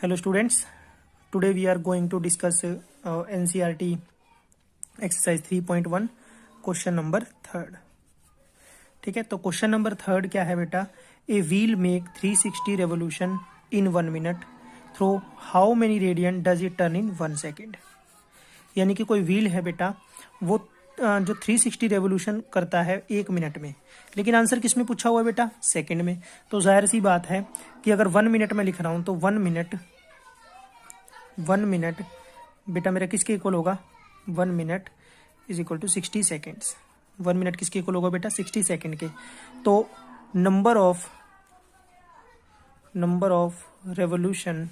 Hello students, today we are going to discuss NCERT exercise 3.1 question number third. ठीक है, तो question number third क्या है बेटा, a wheel make 360 revolution in 1 minute through how many radian does it turn in 1 second. यानी कि कोई wheel है बेटा, वो जो 360 रेवोल्यूशन करता है 1 मिनट में, लेकिन आंसर किस में पूछा हुआ है बेटा, सेकंड में। तो जाहिर सी बात है कि अगर 1 मिनट में लिख रहा हूं तो 1 मिनट बेटा मेरा किसके इक्वल होगा, 1 minute is equal to 60 seconds. 1 minute किसके इक्वल होगा बेटा, 60 सेकेंड के। तो number of revolution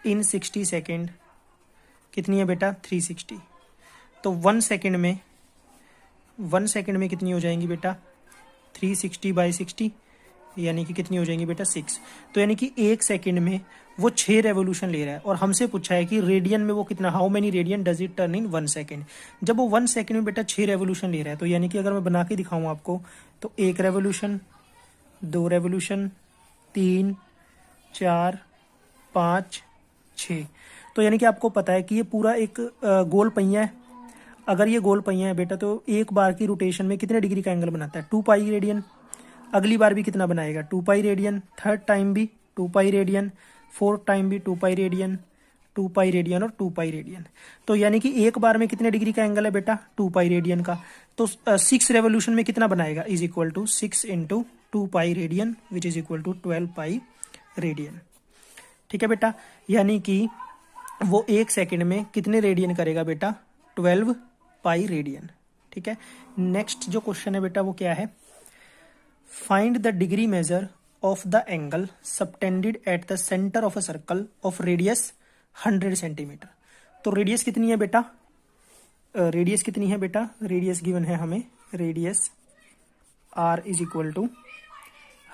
in 60 second कितनी है बेटा, 360। तो 1 सेकेंड में कितनी हो जाएंगी बेटा, 360/60, यानी कि कितनी हो जाएंगी बेटा, 6। तो यानी कि 1 सेकेंड में वो 6 रेवोल्यूशन ले रहा है, और हमसे पूछा है कि रेडियन में वो कितना, how many radian does it turn in 1 second. जब वो 1 सेकेंड में बेटा 6 रेवोल्यूशन ले रहा है, तो यानी कि अगर मैं बना के दिखाऊं आपको, तो 1 रेवोल्यूशन, 2 रेवोल्यूशन, 3, 4, 5, 6। तो यानी कि आपको पता है कि ये पूरा एक गोल पहिया है। अगर ये गोल पहिया है बेटा, तो एक बार की रोटेशन में कितने डिग्री का एंगल बनाता है, 2 पाई रेडियन। अगली बार भी कितना बनाएगा, 2 पाई रेडियन। थर्ड टाइम भी 2 पाई रेडियन, फोर्थ टाइम भी 2 पाई रेडियन, 2 पाई रेडियन और 2 पाई रेडियन। तो यानी कि एक बार में कितने डिग्री का एंगल है बेटा, 2 पाई रेडियन का। तो 6 रेवोल्यूशन में कितना बनाएगा, is equal to 6 into 2 pi radian which is equal to 12 pi radian. ठीक है बेटा, यानी कि वो 1 सेकेंड में कितने रेडियन करेगा बेटा, 12 पाई रेडियन। ठीक है, नेक्स्ट जो क्वेश्चन है बेटा वो क्या है, find the degree measure of the angle subtended at the centre of a circle of radius 100 centimetre. तो रेडियस कितनी है बेटा, रेडियस गिवन है हमें, radius r is equal to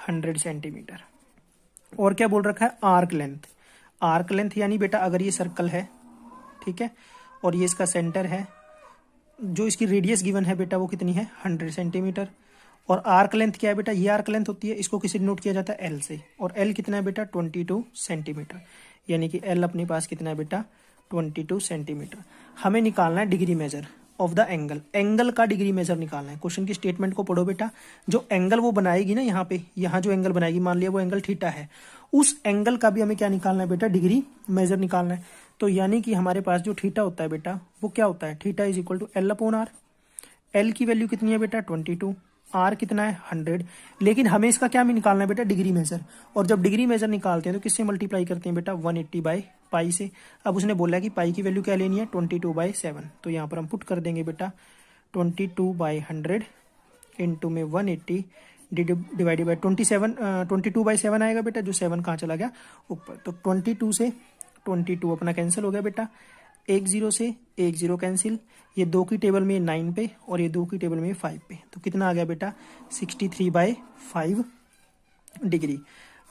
100 centimetre. और क्या बोल रखा है, आर्क लेंथ यानी बेटा अगर ये सर्कल है, ठीक है, और ये इसका सेंटर है, जो इसकी रेडियस गिवन है बेटा वो कितनी है, 100 सेंटीमीटर। और आर्क लेंथ क्या है बेटा, ये आर्क लेंथ होती है, इसको किसी नोट किया जाता है एल से, और एल कितना है बेटा, 22 सेंटीमीटर। यानी कि एल अपने पास कितना है बेटा, 22 सेंटीमीटर। हमें निकालना है degree measure of the angle का डिग्री मेजर निकालना है। क्वेश्चन की स्टेटमेंट को पढ़ो बेटा, जो एंगल वो बनाएगी ना यहाँ पे, यहाँ जो एंगल बनाएगी, मान लिया वो एंगल थीटा है, उस एंगल का भी हमें क्या निकालना है बेटा, डिग्री मेजर निकालना है। तो यानी कि हमारे पास जो थीटा होता है बेटा वो क्या होता है, theta is equal to L/R। L की वैल्यू कितनी है बेटा, 22, आर कितना है, 100। लेकिन हमें इसका क्या निकालना है बेटा, डिग्री मेजर। और जब डिग्री मेजर निकालते हैं तो किससे मल्टीप्लाई करते हैं बेटा, 180/पाई से। अब उसने बोला कि पाई की वैल्यू क्या लेनी है, 22/7। तो यहाँ पर हम पुट कर देंगे बेटा 22/100 इंटू में 180 डिवाइडेड बाई 27, 22/7 आएगा बेटा, जो 7 कहाँ चला गया, ऊपर। तो 22 से 22 अपना कैंसिल हो गया बेटा, 1 0 से 1 0 कैंसिल, ये 2 की टेबल में 9 पे और ये 2 की टेबल में 5 पे। तो कितना आ गया बेटा, 63/5 डिग्री।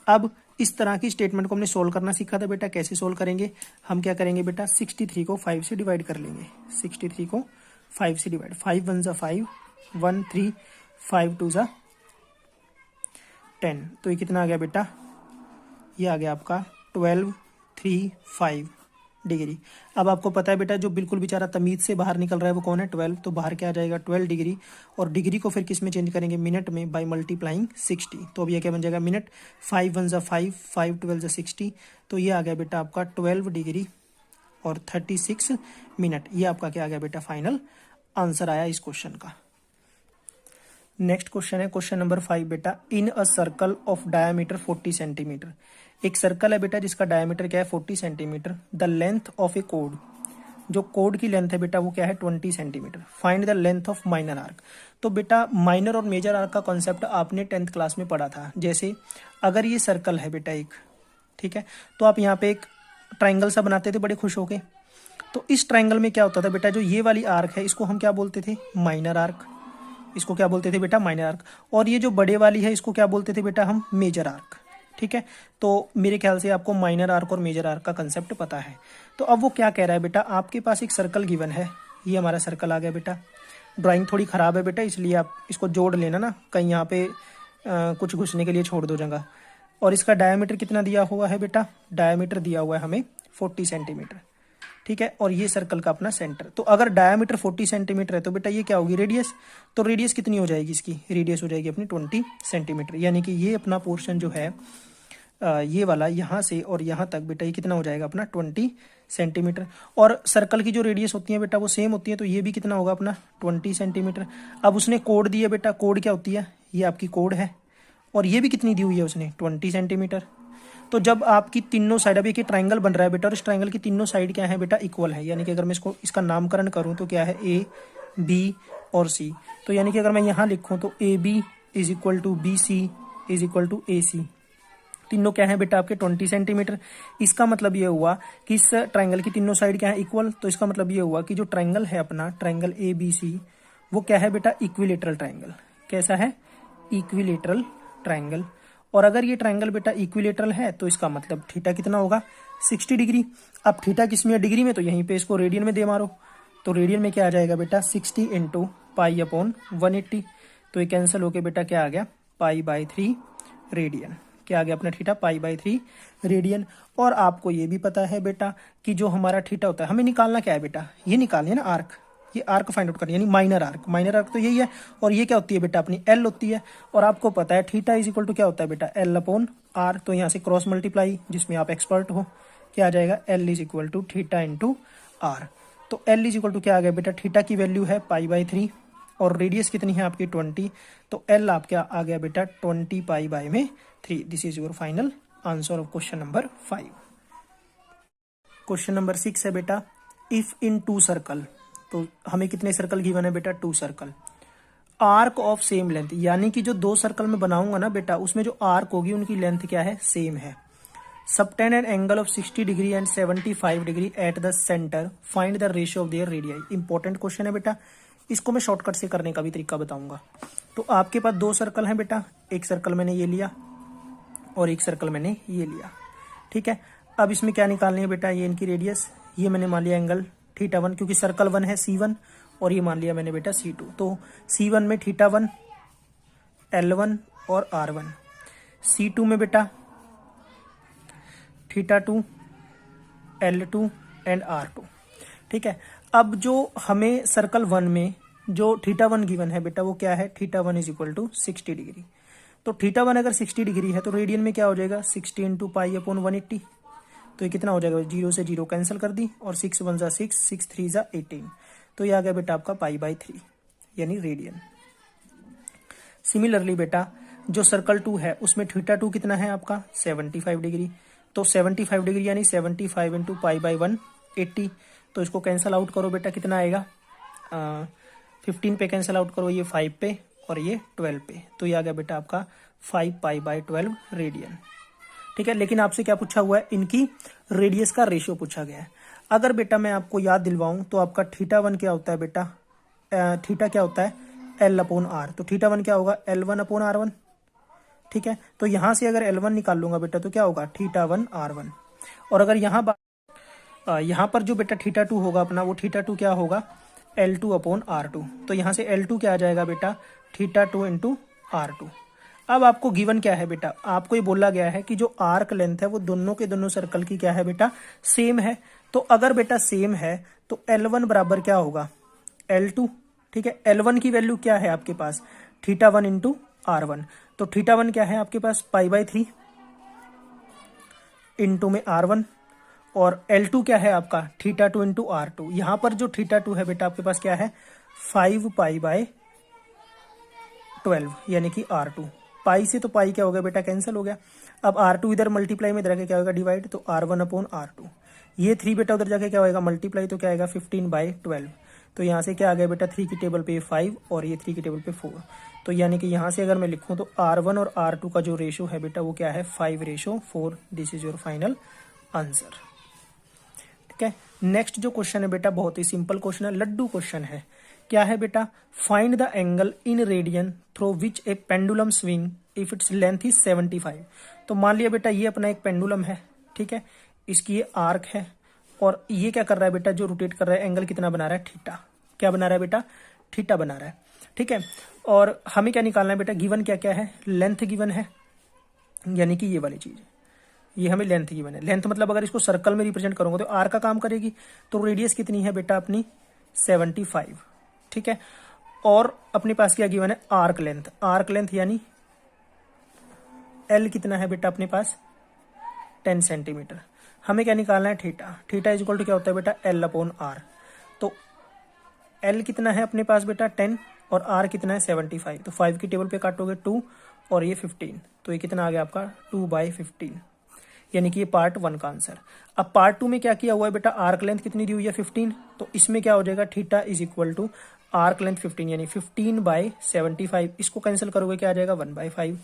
अब इस तरह की स्टेटमेंट को हमने सोल्व करना सीखा था बेटा, कैसे सोल्व करेंगे, हम क्या करेंगे बेटा, 63 को 5 से डिवाइड कर लेंगे। 63 को 5 से डिवाइड, 5 1 ज़ा 5, 1 3, 5 2 ज़ा 10। तो ये कितना आ गया बेटा, ये आ गया आपका 1235 डिग्री। अब आपको पता है बेटा, जो बिल्कुल बेचारा तमीज से बाहर निकल रहा है वो कौन है, 12। तो बाहर क्या आ जाएगा, 12 डिग्री। और डिग्री को फिर किस में चेंज करेंगे, मिनट में, बाय मल्टीप्लाइंग 60। तो अब ये क्या बन जाएगा, मिनट, 5 1 ज़ा 5, 5 12 ज़ा 60। तो ये आ गया बेटा आपका 12 डिग्री और 36 मिनट। ये आपका क्या आ गया बेटा, फाइनल आंसर आया इस क्वेश्चन का। नेक्स्ट क्वेश्चन है क्वेश्चन नंबर 5 बेटा, in a circle of diameter 40 centimeter. एक सर्कल है बेटा जिसका डायमीटर क्या है, 40 centimeter. The length of a कोड, जो कोड की लेंथ है बेटा वो क्या है, 20 centimeter. Find the length of minor arc. तो बेटा माइनर और मेजर आर्क का कॉन्सेप्ट आपने 10th क्लास में पढ़ा था। जैसे अगर ये सर्कल है बेटा एक, ठीक है, तो आप यहाँ पे एक ट्राइंगल सा बनाते थे बड़े खुश होके। तो इस ट्राइंगल में क्या होता था बेटा, जो ये वाली आर्क है इसको हम क्या बोलते थे, माइनर आर्क। इसको क्या बोलते थे बेटा, माइनर आर्क। और ये जो बड़े वाली है इसको क्या बोलते थे बेटा, हम मेजर आर्क। ठीक है, तो मेरे ख्याल से आपको माइनर आर्क और मेजर आर्क का कंसेप्ट पता है। तो अब वो क्या कह रहा है बेटा, आपके पास एक सर्कल गिवन है, ये हमारा सर्कल आ गया बेटा। ड्राइंग थोड़ी ख़राब है बेटा, इसलिए आप इसको जोड़ लेना ना, कहीं यहाँ पे कुछ घुसने के लिए छोड़ दो जगह। और इसका डायमीटर कितना दिया हुआ है बेटा, डायमीटर दिया हुआ है हमें 40 सेंटीमीटर, ठीक है। और ये सर्कल का अपना सेंटर, तो अगर डायमीटर 40 सेंटीमीटर है तो बेटा ये क्या होगी, रेडियस। तो रेडियस कितनी हो जाएगी इसकी, रेडियस हो जाएगी अपनी 20 सेंटीमीटर, यानी कि ये अपना पोर्शन जो है ये वाला यहाँ से और यहाँ तक बेटा ये कितना हो जाएगा अपना 20 सेंटीमीटर। और सर्कल की जो रेडियस होती है बेटा वो सेम होती है, तो ये भी कितना होगा अपना 20 सेंटीमीटर। अब उसने कोड दिया बेटा, कोड क्या होती है, ये आपकी कोड है, और ये भी कितनी दी हुई है उसने 20 सेंटीमीटर। तो जब आपकी तीनों साइड, अब एक ट्राइंगल बन रहा है बेटा, और इस ट्राइंगल की तीनों साइड क्या है बेटा, इक्वल है, यानी कि अगर मैं इसको इसका नामकरण करूँ तो क्या है, ए बी और सी। तो यानी कि अगर मैं यहाँ लिखूँ तो A B is equal to B C is equal to A C, तीनों क्या है बेटा आपके 20 सेंटीमीटर। इसका मतलब ये हुआ कि इस ट्राइंगल की तीनों साइड क्या है, इक्वल। तो इसका मतलब ये हुआ कि जो ट्राइंगल है अपना, ट्राइंगल ए बी सी, वो क्या है बेटा, इक्विलेटरल ट्राइंगल। कैसा है, इक्विलेटरल ट्राइंगल। और अगर ये ट्राइंगल बेटा इक्विलेटरल है तो इसका मतलब थीटा कितना होगा, 60 डिग्री। अब थीटा किसमें है, डिग्री में, तो यहीं पे इसको रेडियन में दे मारो, तो रेडियन में क्या आ जाएगा बेटा, 60 इंटू पाई अपॉन 180। तो ये कैंसिल होके बेटा क्या आ गया, π/3 रेडियन। क्या आ गया अपना थीटा, π/3 रेडियन। और आपको ये भी पता है बेटा कि जो हमारा थीटा होता है, हमें निकालना क्या है बेटा, ये निकालना है ना आर्क, ये आर्क फाइंड आउट करनी है, यानी माइनर आर्क। माइनर आर्क तो यही है, और ये क्या होती है बेटा अपनी एल होती है। और आपको पता है थीटा इज इक्वल टू क्या होता है बेटा, एल अपॉन आर। तो यहाँ से क्रॉस मल्टीप्लाई, जिसमें आप एक्सपर्ट हो, क्या आ जाएगा, L is equal to theta into R. तो एल इज इक्वल टू क्या आ गया बेटा, थीटा की वैल्यू है π/3 और रेडियस कितनी है आपकी 20, तो एल आप क्या आ गया बेटा 20 π/3। This is your final answer of question number 5। Question number 6 है बेटा, इफ इन 2 सर्कल, तो हमें कितने सर्कल गिवन है बेटा, 2 circle, arc of same length, यानी कि जो 2 सर्कल में बनाऊंगा ना बेटा, उसमें जो आर्क होगी उनकी लेंथ क्या है, सेम है। Subtend an angle of 60 degree and 75 degree at the centre, find the ratio of their radii. Important question है बेटा, इसको मैं शॉर्टकट से करने का भी तरीका बताऊंगा। तो आपके पास 2 सर्कल हैं बेटा, एक सर्कल मैंने ये लिया और एक सर्कल मैंने ये लिया, ठीक है। अब इसमें क्या निकालनी है बेटा, ये इनकी रेडियस, ये मैंने मान लिया एंगल θ1, क्योंकि सर्कल 1 है C1 और ये मान लिया मैंने बेटा C2। तो C1 में θ1 L1 और R1, C2 में बेटा θ2 L2 एंड R2, ठीक है। अब जो हमें सर्कल 1 में जो θ1 गिवन है बेटा, वो क्या है, θ1 इज इक्वल टू 60 डिग्री। तो θ1 अगर 60 डिग्री है तो रेडियन में क्या हो जाएगा, 60 इंटू π/180। तो ये कितना हो जाएगा, 0 से 0 कैंसिल कर दी, और 6 1 जा 6, 6 3 जा 18। तो ये आ गया बेटा आपका π/3 यानी रेडियन। सिमिलरली बेटा जो सर्कल 2 है उसमें θ2 कितना है आपका, 75 डिग्री। तो 75 डिग्री यानी 75 इंटू π/180। तो इसको कैंसिल आउट करो बेटा, कितना आएगा, 15 पे कैंसिल आउट करो, ये 5 पे और ये 12 पे। तो ये आ गया बेटा आपका 5 π/12 रेडियन, ठीक है। लेकिन आपसे क्या पूछा हुआ है, इनकी रेडियस का रेशियो पूछा गया है। अगर बेटा मैं आपको याद दिलवाऊं तो आपका θ1 क्या होता है बेटा, थीटा क्या होता है, L/R। तो θ1 क्या होगा, L1/R1, ठीक है। तो यहां से अगर L1 निकाल लूंगा बेटा तो क्या होगा, θ1/R1। और अगर यहाँ पर जो बेटा θ2 होगा अपना, वो θ2 क्या होगा, L2/R2। तो यहाँ से L2 क्या आ जाएगा बेटा, θ2 इंटू R2। अब आपको गिवन क्या है बेटा, आपको ये बोला गया है कि जो आर्क लेंथ है वो दोनों के दोनों सर्कल की क्या है बेटा, सेम है। तो अगर बेटा सेम है तो L1 बराबर क्या होगा, L2, ठीक है। L1 की वैल्यू क्या है आपके पास, θ1 इंटू R1। तो θ1 क्या है आपके पास, π/3 इंटू में R1, और L2 क्या है आपका, θ2 इंटू R2। यहाँ पर जो θ2 है बेटा आपके पास क्या है, 5 π/12 यानी कि R2। पाई से तो पाई क्या हो गया बेटा, कैंसिल हो गया। अब R2 इधर मल्टीप्लाई में इधर क्या होगा, डिवाइड, तो R1/R2। ये 3 बेटा उधर जाके क्या होगा, मल्टीप्लाई, तो क्या आएगा 15/12। तो यहाँ से क्या आ गया बेटा, 3 की टेबल पे 5 और ये 3 की टेबल पे 4। तो यानी कि यहाँ से अगर मैं लिखूँ तो R1 और R2 का जो रेशो है बेटा वो क्या है, 5:4। This is your final answer, ठीक है। नेक्स्ट जो क्वेश्चन है बेटा बहुत ही सिंपल क्वेश्चन है, लड्डू क्वेश्चन है। क्या है बेटा, find the angle in radian through which A pendulum swing if its length is 75। तो मान लिया बेटा ये अपना एक पेंडुलम है, ठीक है, इसकी ये आर्क है, और ये क्या कर रहा है बेटा, जो रोटेट कर रहा है, एंगल कितना बना रहा है, थीटा। क्या बना रहा है बेटा, थीटा बना रहा है, ठीक है। और हमें क्या निकालना है बेटा, गिवन क्या क्या है, लेंथ गिवन है, यानी कि ये वाली चीज है, ये हमें लेंथ की बने। लेंथ मतलब अगर इसको सर्कल में रिप्रेजेंट करूंगा तो आर का काम करेगी। तो रेडियस कितनी है बेटा अपनी 75, ठीक है। और अपने पास क्या गिवन है आर्क लेंथ। आर्क लेंथ यानी एल कितना है बेटा अपने पास 10 सेंटीमीटर। हमें क्या निकालना है theta. Theta is equal to क्या होता है बेटा एल अपॉन आर। तो एल कितना है अपने पास बेटा 10 और आर कितना है 75। तो 5 की टेबल पे काटोगे 2 और ये 15, तो ये कितना आ गया आपका 2/15, यानी कि ये पार्ट 1 का आंसर। अब पार्ट 2 में क्या किया हुआ है बेटा आर्क लेंथ कितनी दी हुई है 15, तो इसमें क्या हो जाएगा theta is equal to arc length 15 यानी 15/75। इसको कैंसिल करोगे क्या आ जाएगा 1/5।